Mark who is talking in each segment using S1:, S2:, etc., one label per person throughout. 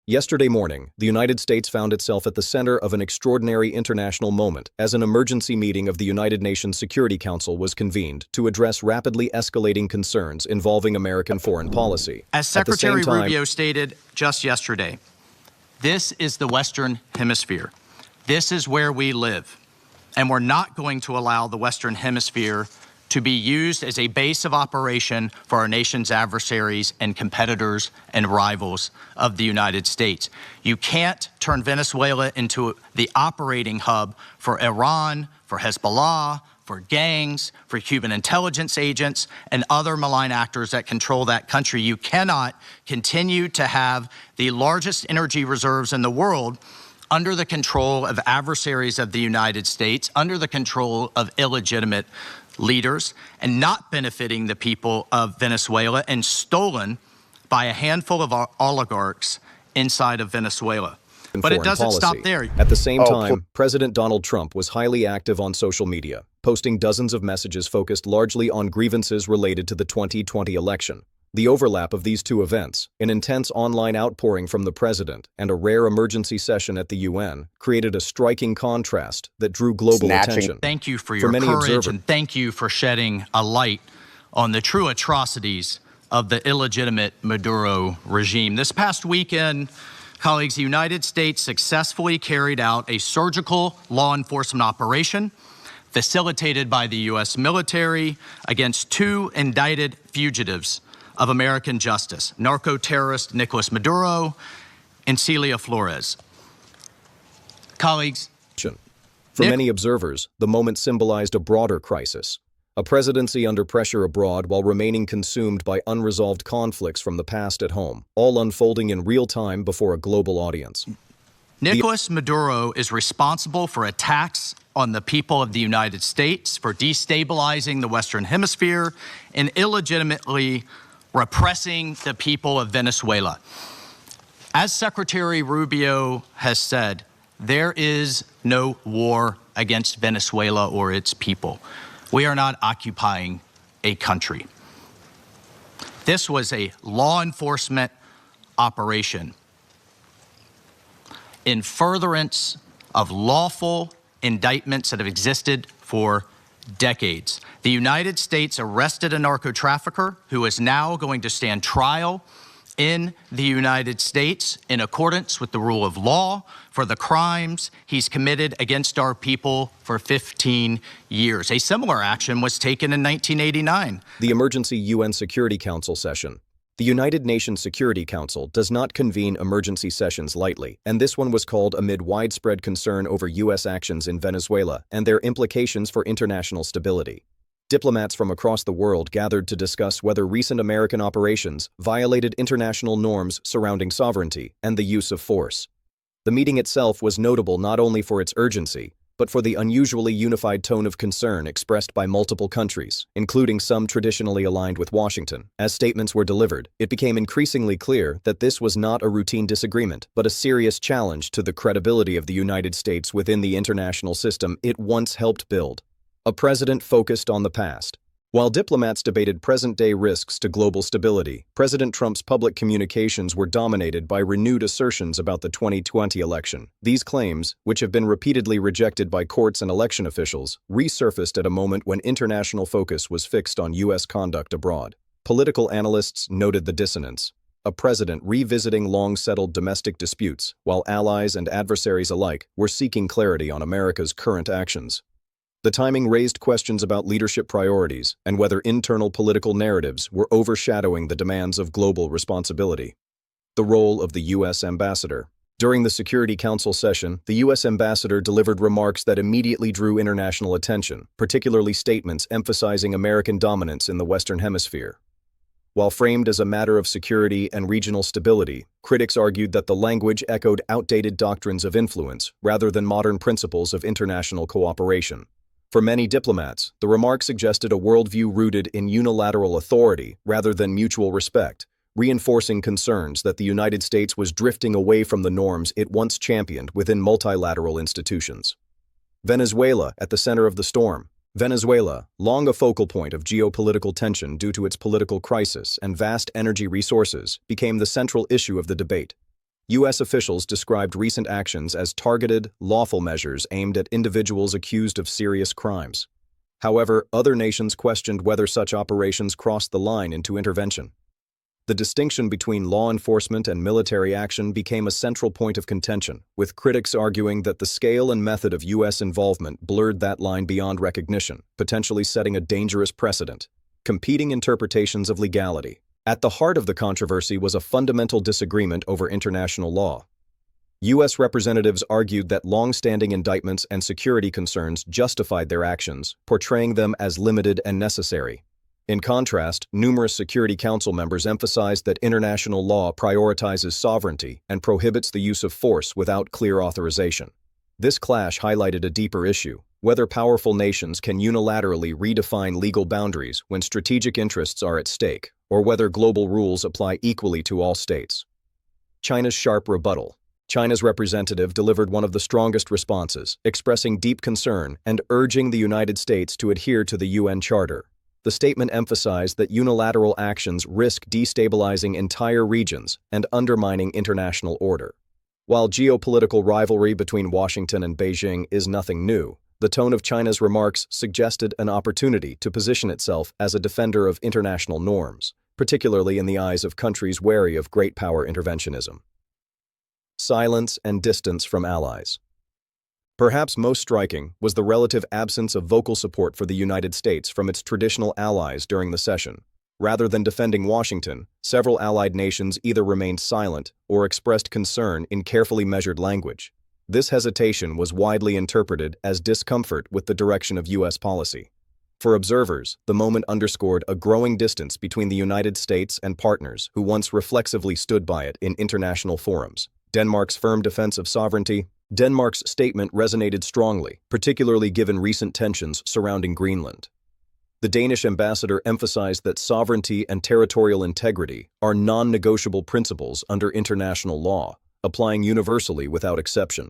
S1: Yesterday morning, the United States found itself at the center of an extraordinary international moment as an emergency meeting of the United Nations Security Council was convened to address rapidly escalating concerns involving American foreign policy.
S2: As Secretary Rubio stated just yesterday, this is the Western Hemisphere. This is where we live. And we're not going to allow the Western Hemisphere to be used as a base of operation for our nation's adversaries and competitors and rivals of the United States. You can't turn Venezuela into the operating hub for Iran, for Hezbollah, for gangs, for Cuban intelligence agents, and other malign actors that control that country. You cannot continue to have the largest energy reserves in the world under the control of adversaries of the United States, under the control of illegitimate leaders, and not benefiting the people of Venezuela, and stolen by a handful of oligarchs inside of Venezuela. But it doesn't stop there.
S1: At the same time, President Donald Trump was highly active on social media, posting dozens of messages focused largely on grievances related to the 2020 election. The overlap of these two events, an intense online outpouring from the president and a rare emergency session at the UN, created a striking contrast that drew global attention.
S2: Thank you for your courage, and thank you for shedding a light on the true atrocities of the illegitimate Maduro regime. This past weekend, colleagues, the United States successfully carried out a surgical law enforcement operation facilitated by the U.S. military against two indicted fugitives of American justice, narco-terrorist Nicolas Maduro and Celia Flores. Colleagues,
S1: for many observers, the moment symbolized a broader crisis, a presidency under pressure abroad while remaining consumed by unresolved conflicts from the past at home, all unfolding in real time before a global audience.
S2: Nicolas Maduro is responsible for attacks on the people of the United States, for destabilizing the Western Hemisphere, and illegitimately repressing the people of Venezuela. As Secretary Rubio has said, there is no war against Venezuela or its people. We are not occupying a country. This was a law enforcement operation in furtherance of lawful indictments that have existed for decades. The United States arrested a narco-trafficker who is now going to stand trial in the United States in accordance with the rule of law for the crimes he's committed against our people for 15 years. A similar action was taken in 1989.
S1: The emergency UN Security Council session. The United Nations Security Council does not convene emergency sessions lightly, and this one was called amid widespread concern over U.S. actions in Venezuela and their implications for international stability. Diplomats from across the world gathered to discuss whether recent American operations violated international norms surrounding sovereignty and the use of force. The meeting itself was notable not only for its urgency, but for the unusually unified tone of concern expressed by multiple countries, including some traditionally aligned with Washington. As statements were delivered, it became increasingly clear that this was not a routine disagreement, but a serious challenge to the credibility of the United States within the international system it once helped build. A president focused on the past. While diplomats debated present-day risks to global stability, President Trump's public communications were dominated by renewed assertions about the 2020 election. These claims, which have been repeatedly rejected by courts and election officials, resurfaced at a moment when international focus was fixed on U.S. conduct abroad. Political analysts noted the dissonance. A president revisiting long-settled domestic disputes, while allies and adversaries alike were seeking clarity on America's current actions. The timing raised questions about leadership priorities and whether internal political narratives were overshadowing the demands of global responsibility. The role of the U.S. ambassador. During the Security Council session, the U.S. ambassador delivered remarks that immediately drew international attention, particularly statements emphasizing American dominance in the Western Hemisphere. While framed as a matter of security and regional stability, critics argued that the language echoed outdated doctrines of influence rather than modern principles of international cooperation. For many diplomats, the remark suggested a worldview rooted in unilateral authority rather than mutual respect, reinforcing concerns that the United States was drifting away from the norms it once championed within multilateral institutions. Venezuela at the center of the storm. Venezuela, long a focal point of geopolitical tension due to its political crisis and vast energy resources, became the central issue of the debate. U.S. officials described recent actions as targeted, lawful measures aimed at individuals accused of serious crimes. However, other nations questioned whether such operations crossed the line into intervention. The distinction between law enforcement and military action became a central point of contention, with critics arguing that the scale and method of U.S. involvement blurred that line beyond recognition, potentially setting a dangerous precedent. Competing interpretations of legality. At the heart of the controversy was a fundamental disagreement over international law. U.S. representatives argued that long-standing indictments and security concerns justified their actions, portraying them as limited and necessary. In contrast, numerous Security Council members emphasized that international law prioritizes sovereignty and prohibits the use of force without clear authorization. This clash highlighted a deeper issue: whether powerful nations can unilaterally redefine legal boundaries when strategic interests are at stake, or whether global rules apply equally to all states. China's sharp rebuttal. China's representative delivered one of the strongest responses, expressing deep concern and urging the United States to adhere to the UN Charter. The statement emphasized that unilateral actions risk destabilizing entire regions and undermining international order. While geopolitical rivalry between Washington and Beijing is nothing new, the tone of China's remarks suggested an opportunity to position itself as a defender of international norms, particularly in the eyes of countries wary of great power interventionism. Silence and distance from allies. Perhaps most striking was the relative absence of vocal support for the United States from its traditional allies during the session. Rather than defending Washington, several allied nations either remained silent or expressed concern in carefully measured language. This hesitation was widely interpreted as discomfort with the direction of U.S. policy. For observers, the moment underscored a growing distance between the United States and partners who once reflexively stood by it in international forums. Denmark's firm defense of sovereignty. Denmark's statement resonated strongly, particularly given recent tensions surrounding Greenland. The Danish ambassador emphasized that sovereignty and territorial integrity are non-negotiable principles under international law, applying universally without exception.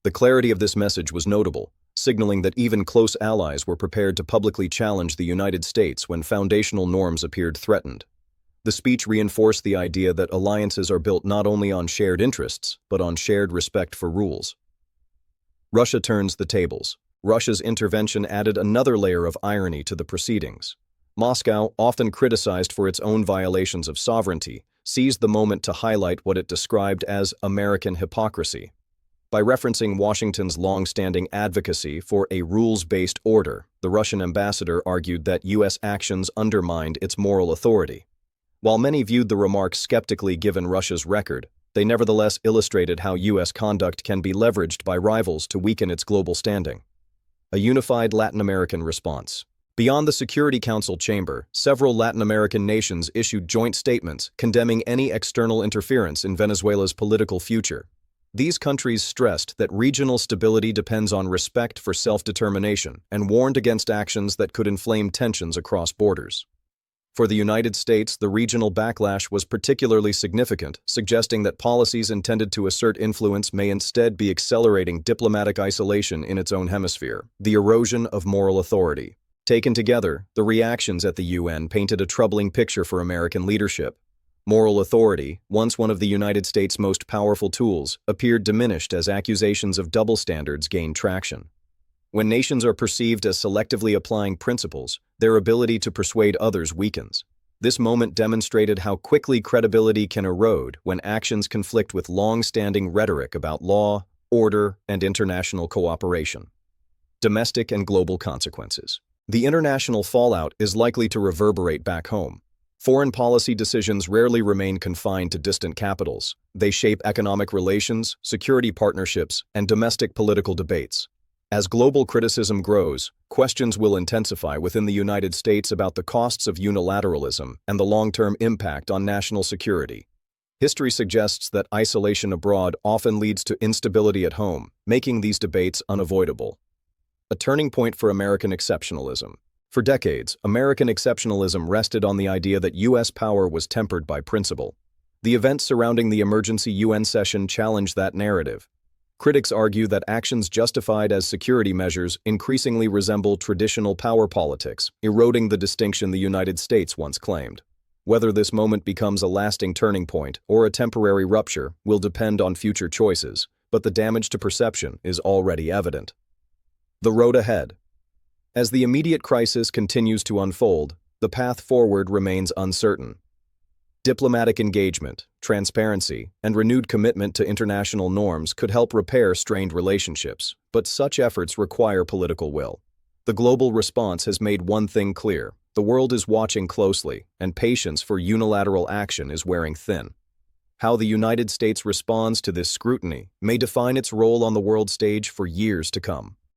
S1: The clarity of this message was notable, signaling that even close allies were prepared to publicly challenge the United States when foundational norms appeared threatened. The speech reinforced the idea that alliances are built not only on shared interests, but on shared respect for rules. Russia turns the tables. Russia's intervention added another layer of irony to the proceedings. Moscow, often criticized for its own violations of sovereignty, seized the moment to highlight what it described as American hypocrisy. By referencing Washington's long-standing advocacy for a rules-based order, the Russian ambassador argued that U.S. actions undermined its moral authority. While many viewed the remark skeptically given Russia's record, they nevertheless illustrated how U.S. conduct can be leveraged by rivals to weaken its global standing. A unified Latin American response. Beyond the Security Council chamber, several Latin American nations issued joint statements condemning any external interference in Venezuela's political future. These countries stressed that regional stability depends on respect for self-determination and warned against actions that could inflame tensions across borders. For the United States, the regional backlash was particularly significant, suggesting that policies intended to assert influence may instead be accelerating diplomatic isolation in its own hemisphere. The erosion of moral authority. Taken together, the reactions at the UN painted a troubling picture for American leadership. Moral authority, once one of the United States' most powerful tools, appeared diminished as accusations of double standards gained traction. When nations are perceived as selectively applying principles, their ability to persuade others weakens. This moment demonstrated how quickly credibility can erode when actions conflict with long-standing rhetoric about law, order, and international cooperation. Domestic and global consequences. The international fallout is likely to reverberate back home. Foreign policy decisions rarely remain confined to distant capitals. They shape economic relations, security partnerships, and domestic political debates. As global criticism grows, questions will intensify within the United States about the costs of unilateralism and the long-term impact on national security. History suggests that isolation abroad often leads to instability at home, making these debates unavoidable. A turning point for American exceptionalism. For decades, American exceptionalism rested on the idea that U.S. power was tempered by principle. The events surrounding the emergency UN session challenged that narrative. Critics argue that actions justified as security measures increasingly resemble traditional power politics, eroding the distinction the United States once claimed. Whether this moment becomes a lasting turning point or a temporary rupture will depend on future choices, but the damage to perception is already evident. The road ahead. As the immediate crisis continues to unfold, the path forward remains uncertain. Diplomatic engagement, transparency, and renewed commitment to international norms could help repair strained relationships, but such efforts require political will. The global response has made one thing clear: the world is watching closely, and patience for unilateral action is wearing thin. How the United States responds to this scrutiny may define its role on the world stage for years to come.